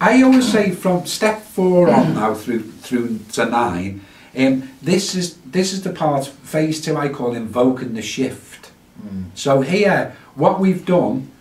I always say from step 4 on now through to 9, this is the part, phase 2, I call invoking the shift. So here, what we've done,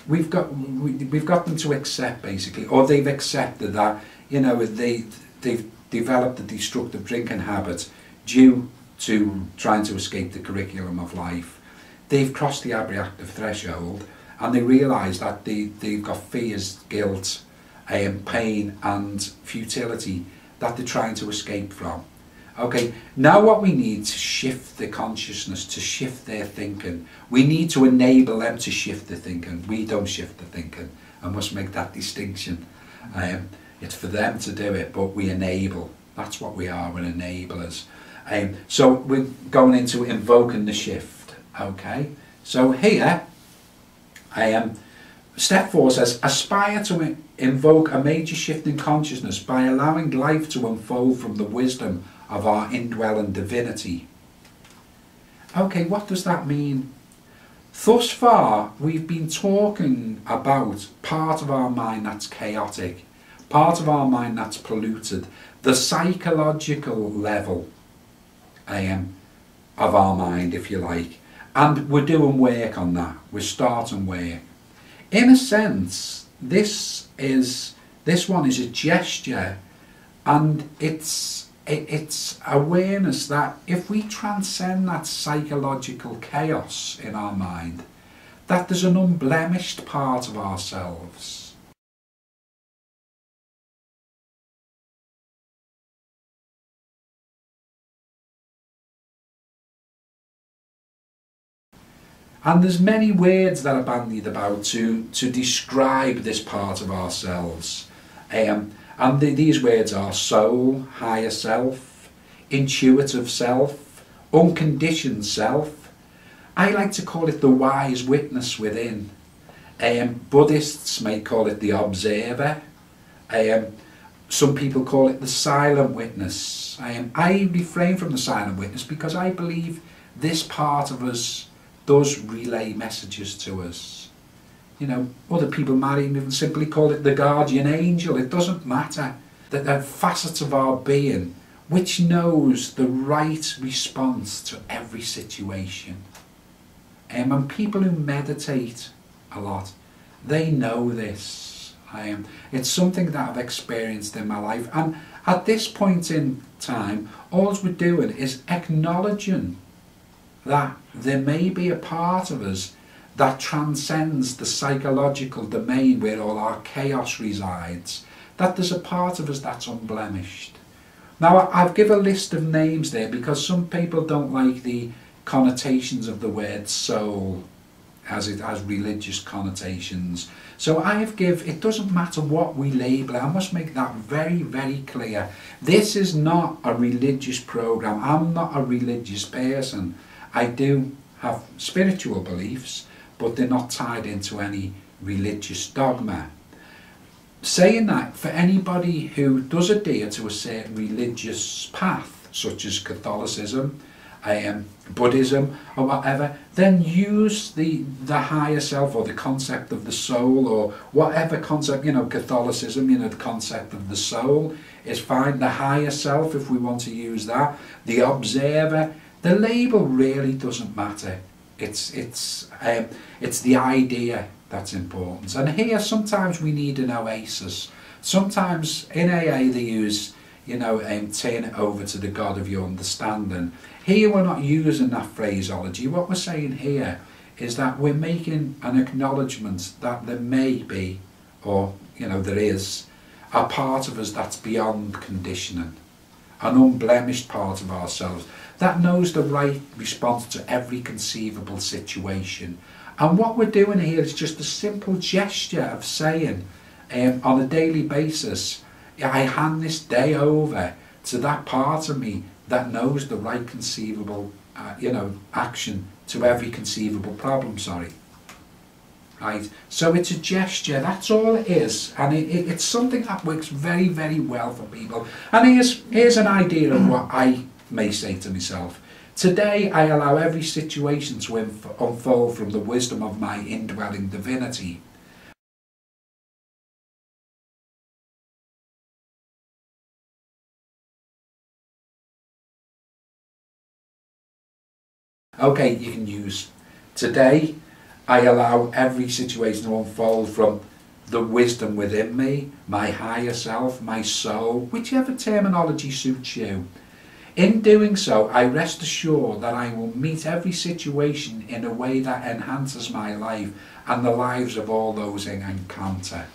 we've got them to accept, basically, or they've accepted that, you know, they've developed a destructive drinking habit due to trying to escape the curriculum of life. They've crossed the abreactive threshold, and they realise that they've got fears, guilt, pain and futility that they're trying to escape from. Okay, now what we need to shift the consciousness, to shift their thinking. We need to enable them to shift the thinking. We don't shift the thinking. I must make that distinction. It's for them to do it, but we enable. That's what we are, we're enablers. So we're going into invoking the shift. Okay, so here, step 4 says, aspire to invoke a major shift in consciousness by allowing life to unfold from the wisdom of our indwelling divinity. Okay, what does that mean? Thus far, we've been talking about part of our mind that's chaotic, part of our mind that's polluted, the psychological level of our mind, if you like. And we're doing work on that. We're starting work. In a sense, this one is a gesture, and it's awareness that if we transcend that psychological chaos in our mind, that there's an unblemished part of ourselves. And there's many words that are bandied about to describe this part of ourselves. And these words are soul, higher self, intuitive self, unconditioned self. I like to call it the wise witness within. Buddhists may call it the observer. Some people call it the silent witness. I refrain from the silent witness because I believe this part of us does relay messages to us. You know, other people might even simply call it the guardian angel. It doesn't matter. That they're facets of our being which knows the right response to every situation. And people who meditate a lot, they know this. It's something that I've experienced in my life, and at this point in time, all we're doing is acknowledging that there may be a part of us that transcends the psychological domain where all our chaos resides, that there's a part of us that's unblemished. Now, I've given a list of names there because some people don't like the connotations of the word soul, as it has religious connotations. So it doesn't matter what we label it. I must make that very, very clear. This is not a religious program. I'm not a religious person. I do have spiritual beliefs, but they're not tied into any religious dogma. Saying that, for anybody who does adhere to a certain religious path, such as Catholicism, Buddhism, or whatever, then use the higher self, or the concept of the soul, or whatever concept, you know, Catholicism, you know, the concept of the soul is fine. The higher self, if we want to use that, the observer, the label really doesn't matter. It's the idea that's important. And here sometimes we need an oasis. Sometimes in AA they use, you know, turn it over to the God of your understanding. Here we're not using that phraseology. What we're saying here is that we're making an acknowledgement that there may be, or you know, there is a part of us that's beyond conditioning, an unblemished part of ourselves that knows the right response to every conceivable situation. And what we're doing here is just a simple gesture of saying, on a daily basis, I hand this day over to that part of me that knows the right conceivable, action to every conceivable problem, Right? So it's a gesture, that's all it is. And it's something that works very, very well for people. And here's an idea of what I may say to myself. Today I allow every situation to unfold from the wisdom of my indwelling divinity. Okay, you can use today. I allow every situation to unfold from the wisdom within me, my higher self, my soul, whichever terminology suits you. In doing so, I rest assured that I will meet every situation in a way that enhances my life and the lives of all those I encounter.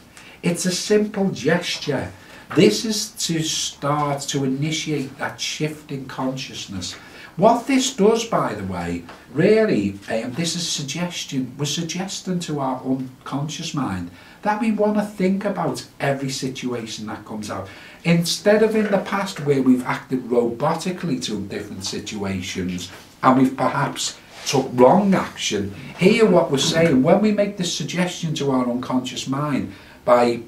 It's a simple gesture. This is to start to initiate that shift in consciousness. What this does, by the way, really, this is suggestion. We're suggesting to our unconscious mind that we want to think about every situation that comes out. Instead of in the past where we've acted robotically to different situations and we've perhaps took wrong action, here what we're saying, when we make this suggestion to our unconscious mind by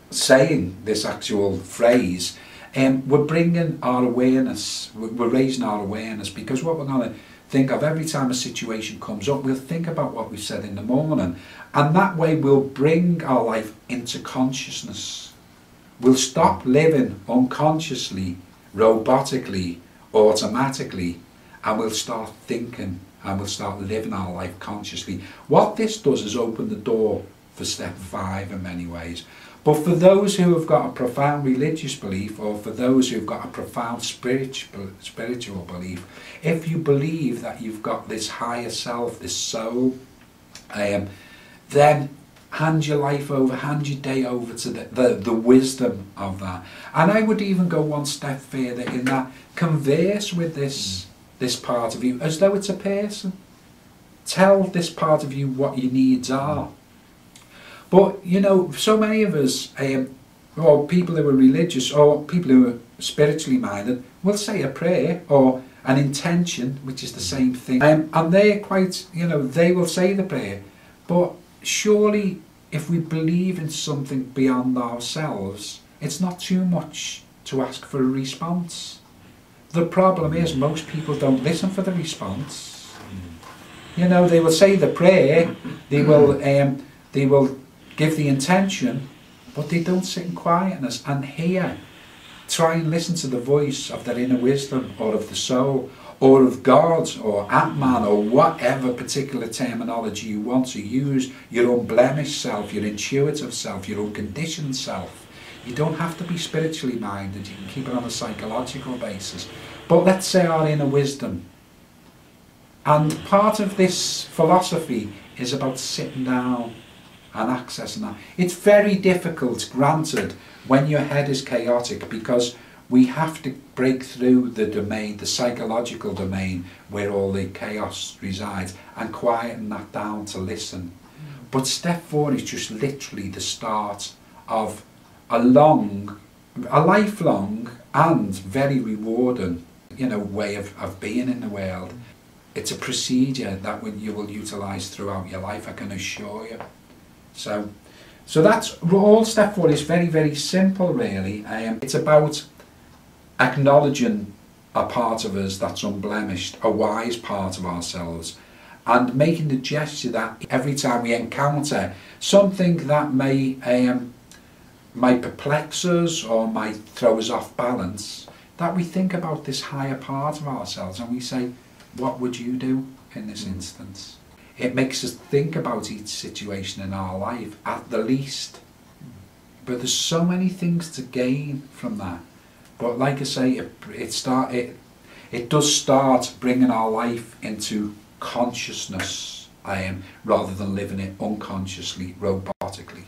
saying this actual phrase, we're bringing our awareness, we're raising our awareness, because what we're going to think of every time a situation comes up, we'll think about what we said in the morning, and that way we'll bring our life into consciousness. We'll stop living unconsciously, robotically, automatically, and we'll start thinking and we'll start living our life consciously. What this does is open the door for step 5 in many ways. But for those who have got a profound religious belief, or for those who've got a profound spiritual belief, if you believe that you've got this higher self, this soul, then hand your life over, hand your day over to the wisdom of that. And I would even go one step further in that, converse with this part of you as though it's a person. Tell this part of you what your needs are. But, you know, so many of us, or people who are religious, or people who are spiritually minded, will say a prayer or an intention, which is the same thing. And they're quite, you know, they will say the prayer. But surely, if we believe in something beyond ourselves, it's not too much to ask for a response. The problem is most people don't listen for the response. You know, they will say the prayer, they will give the intention, but they don't sit in quietness and hear. Try and listen to the voice of their inner wisdom, or of the soul, or of God, or Atman, or whatever particular terminology you want to use, your unblemished self, your intuitive self, your unconditioned self. You don't have to be spiritually minded, you can keep it on a psychological basis. But let's say our inner wisdom. And part of this philosophy is about sitting down and accessing that. It's very difficult, granted, when your head is chaotic, because we have to break through the domain, the psychological domain, where all the chaos resides, and quieten that down to listen. But step 4 is just literally the start of a lifelong and very rewarding, you know, way of being in the world. It's a procedure that you will utilise throughout your life, I can assure you. So that's all. Step 4 is very, very simple, really. It's about acknowledging a part of us that's unblemished, a wise part of ourselves, and making the gesture that every time we encounter something that might perplex us or might throw us off balance, that we think about this higher part of ourselves and we say, what would you do in this instance? It makes us think about each situation in our life at the least. But there's so many things to gain from that. But like I say, it does start bringing our life into consciousness, rather than living it unconsciously, robotically.